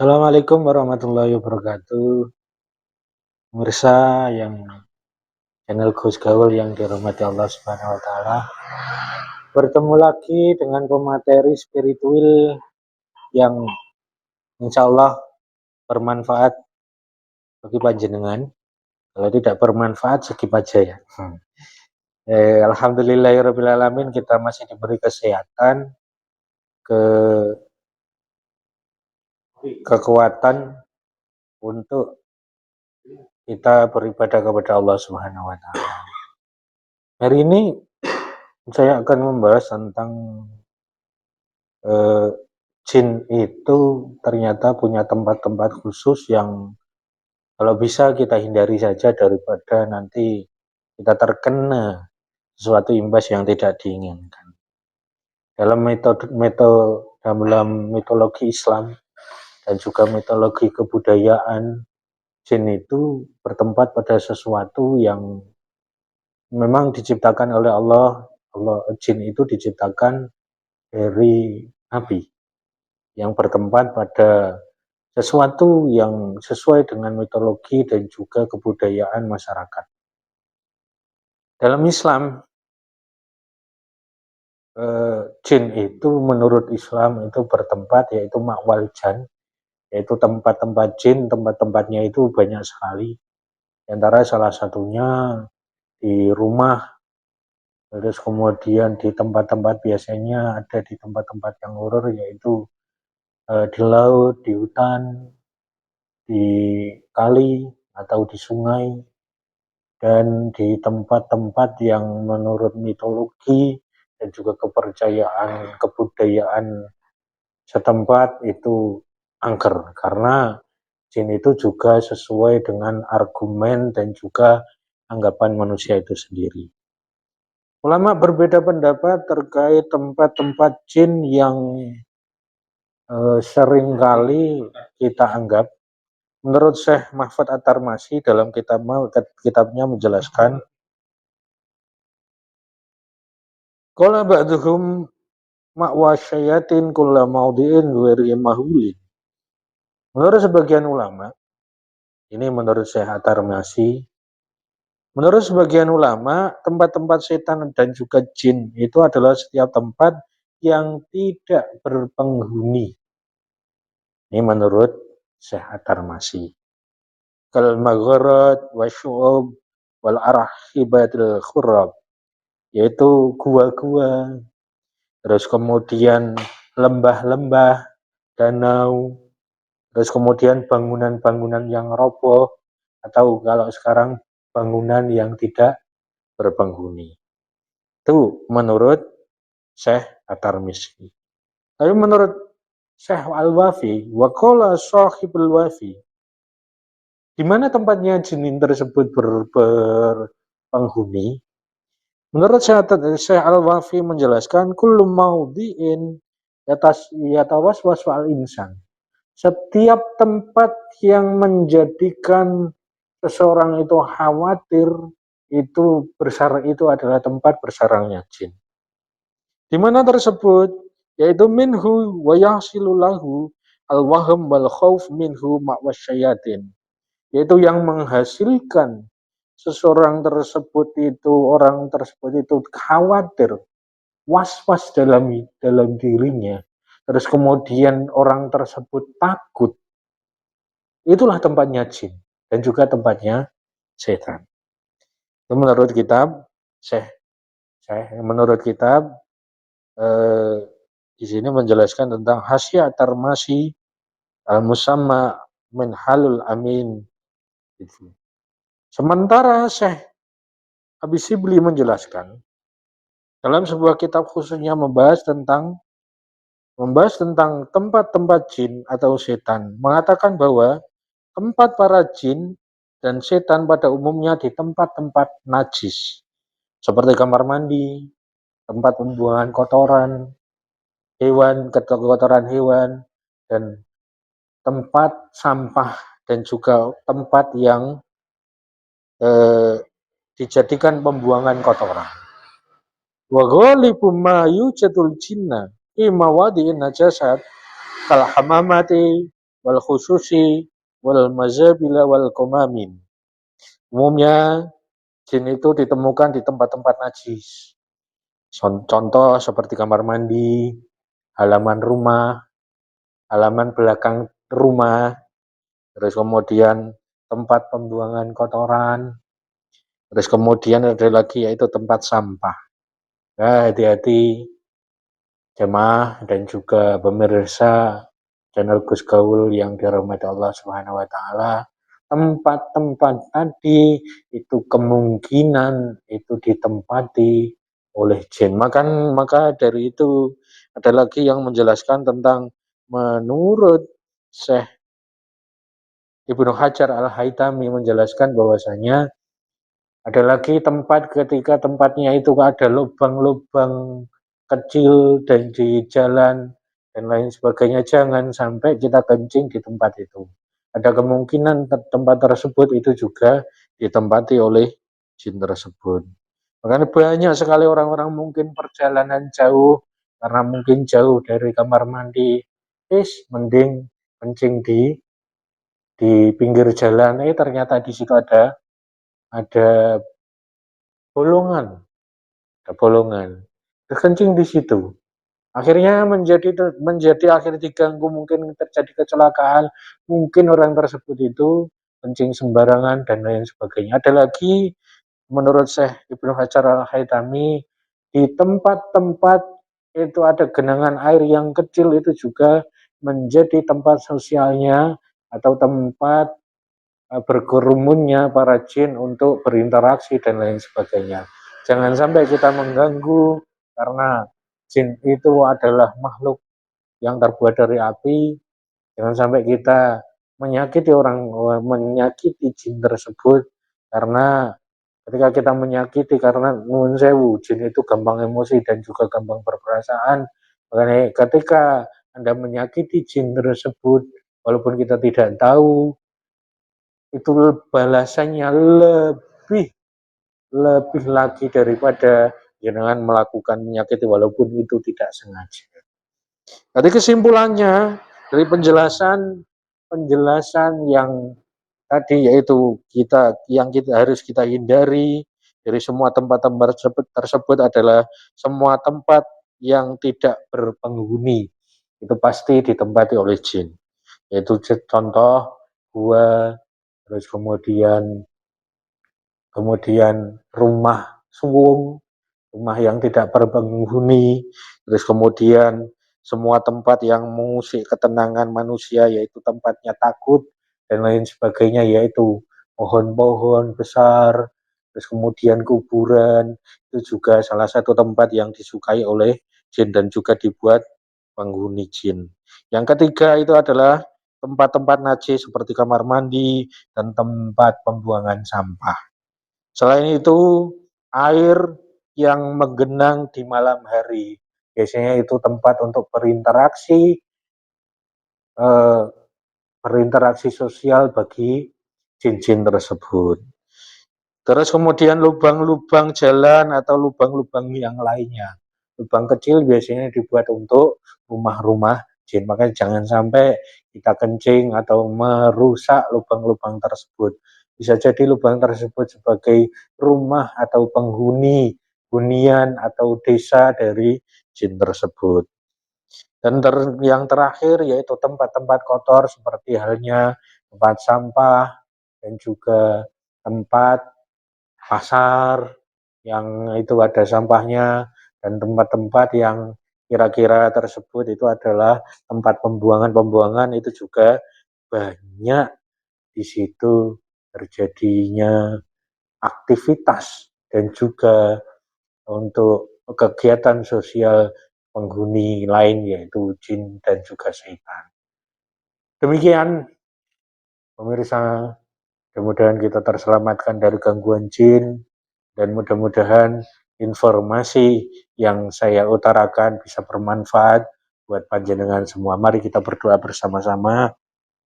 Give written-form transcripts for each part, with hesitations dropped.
Assalamualaikum warahmatullahi wabarakatuh. Pemirsa yang channel Gus Gaul yang dirahmati Allah Subhanahu wa taala. Bertemu lagi dengan pemateri spiritual yang insya Allah bermanfaat bagi panjenengan. Kalau tidak bermanfaat skip aja ya. Alhamdulillahirrahmanirrahim, kita masih diberi kesehatan, kekuatan untuk kita beribadah kepada Allah Subhanahu wa taala. Hari ini saya akan membahas tentang jin itu ternyata punya tempat-tempat khusus yang kalau bisa kita hindari saja daripada nanti kita terkena sesuatu imbas yang tidak diinginkan. Dalam dalam mitologi Islam dan juga mitologi kebudayaan, jin itu bertempat pada sesuatu yang memang diciptakan oleh Allah. Jin itu diciptakan dari api yang bertempat pada sesuatu yang sesuai dengan mitologi dan juga kebudayaan masyarakat. Dalam Islam, jin itu menurut Islam itu bertempat yaitu makwal jan, yaitu tempat-tempat jin, tempat-tempatnya itu banyak sekali. Di antara salah satunya di rumah, terus kemudian di tempat-tempat biasanya ada di tempat-tempat yang horor yaitu di laut, di hutan, di kali atau di sungai, dan di tempat-tempat yang menurut mitologi dan juga kepercayaan kebudayaan setempat itu angker, karena jin itu juga sesuai dengan argumen dan juga anggapan manusia itu sendiri. Ulama berbeda pendapat terkait tempat-tempat jin yang seringkali kita anggap. Menurut Syekh Mahfud At-Tarmasi dalam kitabnya menjelaskan, qala ba'duhum ma'wa syayatin kulla maudhi'in ghairi mahulin. Menurut sebagian ulama, ini menurut Syekh At-Tarmasi, menurut sebagian ulama, tempat-tempat setan dan juga jin itu adalah setiap tempat yang tidak berpenghuni. Ini menurut Syekh At-Tarmasi. Kal magharat wa syu'ub wal arhibatil khurab, yaitu gua-gua, terus kemudian lembah-lembah, danau, terus kemudian bangunan-bangunan yang roboh, atau kalau sekarang bangunan yang tidak berpenghuni. Itu menurut Syekh At-Tarmisi. Tapi menurut Syekh Al-Wafi, wa qala sahibul Wafi, di mana tempatnya jin tersebut berpenghuni? Menurut Syekh Al-Wafi menjelaskan, kullu maudhi'in yatawaswasu al-insan. Setiap tempat yang menjadikan seseorang itu khawatir, itu adalah tempat bersarangnya jin. Di mana tersebut? Yaitu minhu wa yahsilu lahu al-wahm wal khauf minhu ma'wasyayatin. Yaitu yang menghasilkan orang tersebut itu khawatir, was-was dalam dirinya, terus kemudian orang tersebut takut, itulah tempatnya jin dan juga tempatnya setan. Itu menurut kitab di sini menjelaskan tentang Hasyiat Tarmasi al-Musamma min halul amin. Sementara Syekh Abi Sibli menjelaskan dalam sebuah kitab khususnya membahas tentang tempat-tempat jin atau setan, mengatakan bahwa tempat para jin dan setan pada umumnya di tempat-tempat najis, seperti kamar mandi, tempat pembuangan kotoran hewan, dan tempat sampah, dan juga tempat yang dijadikan pembuangan kotoran. Wa ghalibu ma yujadul jinna fi mawadi'in najasat kal hamamati wal khususi wal mazabila wal komamin. Umumnya jin itu ditemukan di tempat-tempat najis. Contoh seperti kamar mandi, halaman rumah, halaman belakang rumah, terus kemudian tempat pembuangan kotoran, terus kemudian ada lagi yaitu tempat sampah. Nah, hati-hati jemaah dan juga pemirsa channel Gus Gaul yang dirahmati Allah Subhanahu wa taala. Tempat-tempat tadi itu kemungkinan itu ditempati oleh jin. Maka dari itu ada lagi yang menjelaskan tentang menurut Syekh Ibnu Hajar Al-Haytami menjelaskan bahwasanya ada lagi tempat ketika tempatnya itu ada lubang-lubang kecil dan di jalan dan lain sebagainya, jangan sampai kita kencing di tempat itu. Ada kemungkinan tempat tersebut itu juga ditempati oleh jin tersebut. Makanya banyak sekali orang-orang mungkin perjalanan jauh karena mungkin jauh dari kamar mandi, mending kencing di pinggir jalan. Ternyata di situ ada bolongan, terkencing di situ. Akhirnya menjadi akhir diganggu, mungkin terjadi kecelakaan, mungkin orang tersebut itu kencing sembarangan dan lain sebagainya. Ada lagi menurut Syekh Ibnu Hajar Al-Haytami di tempat-tempat itu ada genangan air yang kecil itu juga menjadi tempat sosialnya atau tempat berkerumunnya para jin untuk berinteraksi dan lain sebagainya. Jangan sampai kita mengganggu karena jin itu adalah makhluk yang terbuat dari api. Jangan sampai kita menyakiti jin tersebut karena ketika kita menyakiti karena nuwun sewu, jin itu gampang emosi dan juga gampang berperasaan. Makanya ketika Anda menyakiti jin tersebut, walaupun kita tidak tahu, itu balasannya lebih lebih lagi daripada jangan melakukan menyakiti walaupun itu tidak sengaja. Jadi kesimpulannya dari penjelasan yang tadi yaitu kita harus kita hindari dari semua tempat-tempat tersebut adalah semua tempat yang tidak berpenghuni itu pasti ditempati oleh jin. Yaitu contoh gua, terus kemudian rumah suwung, rumah yang tidak berpenghuni, terus kemudian semua tempat yang mengusik ketenangan manusia yaitu tempatnya takut dan lain sebagainya, yaitu pohon-pohon besar, terus kemudian kuburan, itu juga salah satu tempat yang disukai oleh jin dan juga dibuat penghuni jin. Yang ketiga itu adalah tempat-tempat najis seperti kamar mandi dan tempat pembuangan sampah. Selain itu, air yang menggenang di malam hari, biasanya itu tempat untuk berinteraksi sosial bagi jin-jin tersebut. Terus kemudian lubang-lubang jalan atau lubang-lubang yang lainnya. Lubang kecil biasanya dibuat untuk rumah-rumah jin, makanya jangan sampai kita kencing atau merusak lubang-lubang tersebut. Bisa jadi lubang tersebut sebagai rumah atau hunian atau desa dari jin tersebut. Dan yang terakhir yaitu tempat-tempat kotor seperti halnya tempat sampah dan juga tempat pasar yang itu ada sampahnya, dan tempat-tempat yang kira-kira tersebut itu adalah tempat pembuangan itu juga banyak di situ terjadinya aktivitas dan juga untuk kegiatan sosial penghuni lain yaitu jin dan juga setan. Demikian pemirsa, mudah-mudahan kita terselamatkan dari gangguan jin dan mudah-mudahan informasi yang saya utarakan bisa bermanfaat buat panjenengan semua. Mari kita berdoa bersama-sama.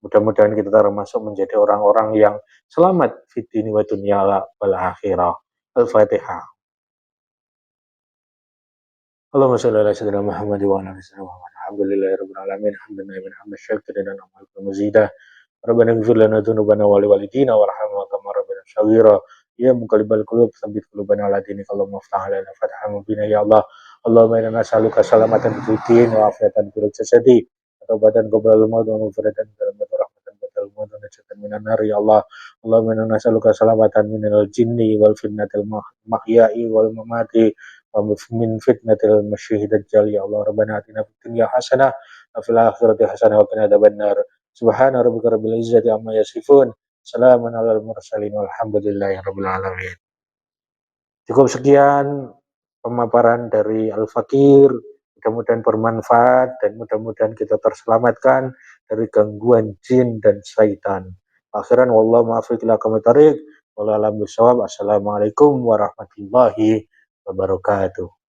Mudah-mudahan kita termasuk menjadi orang-orang yang selamat fid dini wa dunya wal akhirah. Al-Fatihah. Allahumma shalli ala sayyidina Muhammad wa ala ali sayyidina Muhammad. walhamdulillahirabbil alamin hamdan na'iman hamdan syakirin wa mazidah. Rabbana ighfir lana dzunubana wa liwalidina warhamna kama rabbana shaghira. Ya muqallibal qulub tsabbit qulubana ala dinik. Allahumma iftah lana fathan mubina ya Allah. Allahumma inna nas'aluka salamatan fid din wa afiatan fil jasadi wa taubatan qabla al-maut wa maghfiratan wa rahmatan ba'dal maut wa najatan minan nar ya Allah. Allahumma inna nas'aluka salamatan minal jinni wal fitnatil mahya'i wal mamati wa min fitnatil masyihid dajjal ya Allah. Rabbana atina fid dunya hasanah wa fil akhirati hasanah wa qina adzabannar. Subhana rabbika rabbil izzati amma yasifun. Salamun alal mursalin walhamdulillahi rabbil alamin. Cukup sekian pemaparan dari Al-Fakir. Mudah-mudahan bermanfaat dan mudah-mudahan kita terselamatkan dari gangguan jin dan syaitan. Akhiran wallahu muwaffiq ila aqwamit thoriq. Wallahu a'lam bishawab. Assalamualaikum warahmatullahi wabarakatuh.